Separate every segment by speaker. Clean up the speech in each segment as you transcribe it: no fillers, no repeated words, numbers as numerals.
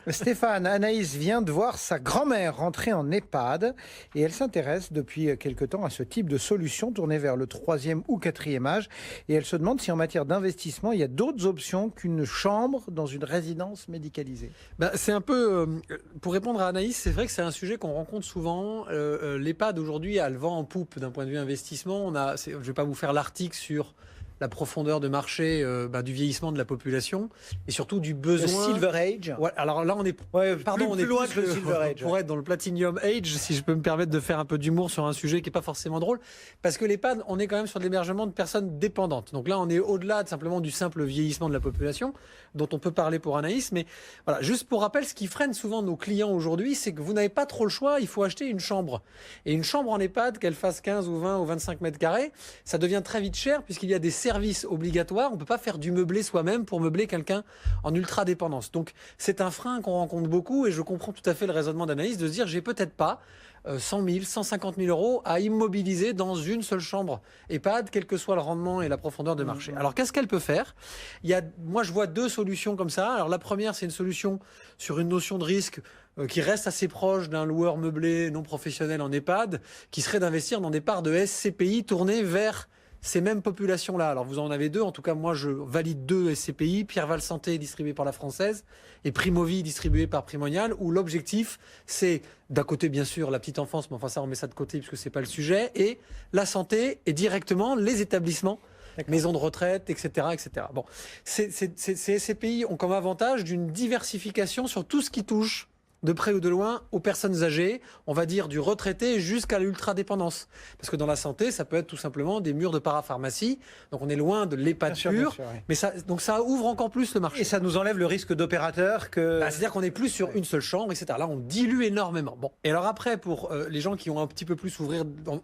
Speaker 1: Stéphane, Anaïs vient de voir sa grand-mère rentrer en EHPAD et elle s'intéresse depuis quelque temps à ce type de solution tournée vers le 3e ou 4e âge. Et elle se demande si en matière d'investissement, il y a d'autres options qu'une chambre dans une résidence médicalisée.
Speaker 2: C'est un peu, pour répondre à Anaïs, c'est vrai que c'est un sujet qu'on rencontre souvent. L'EHPAD aujourd'hui a le vent en poupe d'un point de vue investissement. Je ne vais pas vous faire l'article sur la profondeur de marché du vieillissement de la population et surtout du besoin.
Speaker 1: Le Silver Age.
Speaker 2: Ouais, alors là, on est,
Speaker 1: on est plus loin que le Silver Age.
Speaker 2: Pour être dans le Platinum Age, si je peux me permettre de faire un peu d'humour sur un sujet qui n'est pas forcément drôle, parce que l'EHPAD, on est quand même sur l'hébergement de personnes dépendantes. Donc là, on est au-delà simplement du simple vieillissement de la population, dont on peut parler pour Anaïs. Mais voilà, juste pour rappel, ce qui freine souvent nos clients aujourd'hui, c'est que vous n'avez pas trop le choix, il faut acheter une chambre. Et une chambre en EHPAD, qu'elle fasse 15 ou 20 ou 25 mètres carrés, ça devient très vite cher puisqu'il y a des services obligatoires. On ne peut pas faire du meublé soi-même pour meubler quelqu'un en ultra-dépendance. Donc c'est un frein qu'on rencontre beaucoup et je comprends tout à fait le raisonnement d'Anaïs de se dire j'ai peut-être pas 100 000, 150 000 euros à immobiliser dans une seule chambre EHPAD, quel que soit le rendement et la profondeur de marché. Alors qu'est-ce qu'elle peut faire? Moi je vois deux solutions comme ça. Alors la première, c'est une solution sur une notion de risque qui reste assez proche d'un loueur meublé non professionnel en EHPAD, qui serait d'investir dans des parts de SCPI tournées vers ces mêmes populations-là. Alors vous en avez deux, en tout cas moi je valide deux SCPI, Pierre-Val Santé distribué par la Française et Primovie distribué par Primonial, où l'objectif c'est d'un côté bien sûr la petite enfance, mais enfin ça on met ça de côté puisque c'est pas le sujet, et la santé et directement les établissements, maisons de retraite, etc. etc. Bon, ces SCPI ont comme avantage d'une diversification sur tout ce qui touche de près ou de loin aux personnes âgées, on va dire du retraité jusqu'à l'ultra-dépendance. Parce que dans la santé, ça peut être tout simplement des murs de parapharmacie. Donc on est loin de l'EHPAD pur. Mais donc ça ouvre encore plus le marché.
Speaker 1: Et ça nous enlève le risque d'opérateur que...
Speaker 2: C'est-à-dire qu'on n'est plus sur une seule chambre, etc. Là, on dilue énormément. Bon. Et alors après, pour les gens qui ont un petit peu plus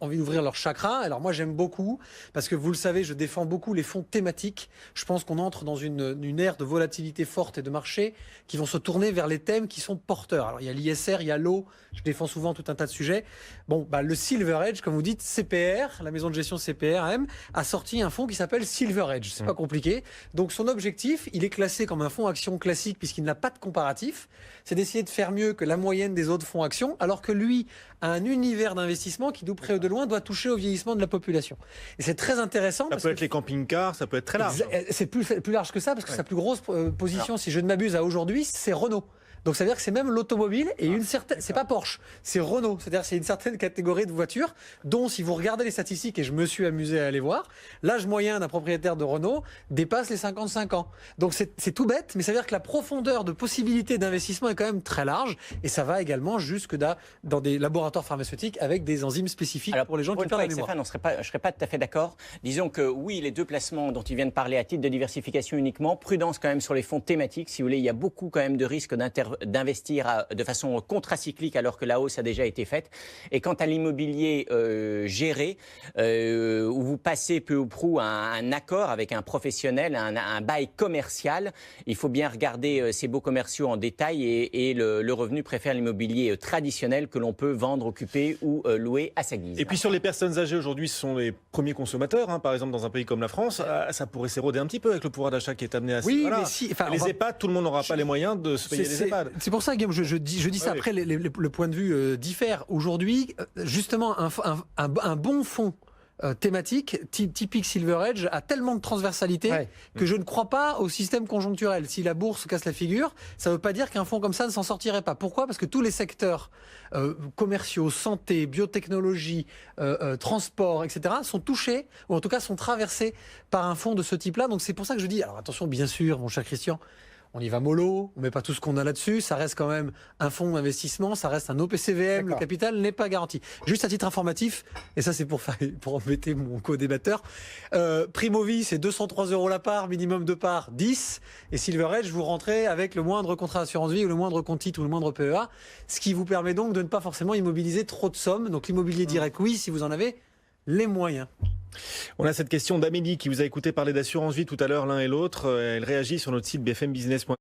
Speaker 2: envie d'ouvrir leur chakra, alors moi j'aime beaucoup, parce que vous le savez, je défends beaucoup les fonds thématiques. Je pense qu'on entre dans une ère de volatilité forte et de marché qui vont se tourner vers les thèmes qui sont porteurs. Alors il y a l'ISR, il y a l'eau, je défends souvent tout un tas de sujets. Bon, le Silver Edge, comme vous dites, CPR, la maison de gestion CPRM, a sorti un fonds qui s'appelle Silver Edge. C'est pas compliqué. Donc son objectif, il est classé comme un fonds action classique puisqu'il n'a pas de comparatif. C'est d'essayer de faire mieux que la moyenne des autres fonds action, alors que lui a un univers d'investissement qui, de près ou de loin, doit toucher au vieillissement de la population. Et c'est très intéressant.
Speaker 3: Ça peut être les camping-cars, ça peut être très large.
Speaker 2: C'est plus large que ça parce que sa plus grosse position, si je ne m'abuse, à aujourd'hui, c'est Renault. Donc ça veut dire que c'est même l'automobile et une certaine, c'est pas Porsche, c'est Renault. C'est-à-dire c'est une certaine catégorie de voitures dont, si vous regardez les statistiques, et je me suis amusé à aller voir, l'âge moyen d'un propriétaire de Renault dépasse les 55 ans. Donc c'est tout bête, mais ça veut dire que la profondeur de possibilités d'investissement est quand même très large et ça va également jusque dans des laboratoires pharmaceutiques avec des enzymes spécifiques. Alors, pour les gens qui perdent la mémoire.
Speaker 4: Stéphane, je ne serais pas tout à fait d'accord. Disons que oui, les deux placements dont il vient de parler à titre de diversification uniquement, prudence quand même sur les fonds thématiques. Si vous voulez, il y a beaucoup quand même de risques d'investir de façon contracyclique alors que la hausse a déjà été faite. Et quant à l'immobilier géré, où vous passez peu ou prou un accord avec un professionnel, un bail commercial, il faut bien regarder ces baux commerciaux en détail et le revenu préfère l'immobilier traditionnel que l'on peut vendre, occuper ou louer à sa guise.
Speaker 3: Et puis sur les personnes âgées aujourd'hui, ce sont les premiers consommateurs, hein, par exemple dans un pays comme la France, ça pourrait s'éroder un petit peu avec le pouvoir d'achat qui est amené à
Speaker 2: oui,
Speaker 3: voilà.
Speaker 2: Mais si,
Speaker 3: les EHPAD, tout le monde n'aura pas les moyens de se payer les EHPAD.
Speaker 2: C'est pour ça, Guillaume, je dis ça. Après, le point de vue diffère. Aujourd'hui, justement, un bon fonds thématique, typique Silver Edge, a tellement de transversalité que je ne crois pas au système conjoncturel. Si la bourse casse la figure, ça ne veut pas dire qu'un fonds comme ça ne s'en sortirait pas. Pourquoi? Parce que tous les secteurs commerciaux, santé, biotechnologie, transport, etc. sont touchés, ou en tout cas sont traversés par un fonds de ce type-là. Donc c'est pour ça que je dis, alors attention, bien sûr, mon cher Christian, on y va mollo, on met pas tout ce qu'on a là-dessus, ça reste quand même un fonds d'investissement, ça reste un OPCVM, le capital n'est pas garanti. Juste à titre informatif, et ça c'est pour embêter mon co-débatteur, Primovie c'est 203 € la part, minimum de part 10, et Silver Edge vous rentrez avec le moindre contrat d'assurance vie ou le moindre compte titre ou le moindre PEA, ce qui vous permet donc de ne pas forcément immobiliser trop de sommes. Donc l'immobilier direct, oui, si vous en avez les moyens.
Speaker 3: On a cette question d'Amélie qui vous a écouté parler d'assurance vie tout à l'heure l'un et l'autre. Elle réagit sur notre site bfmbusiness.fr.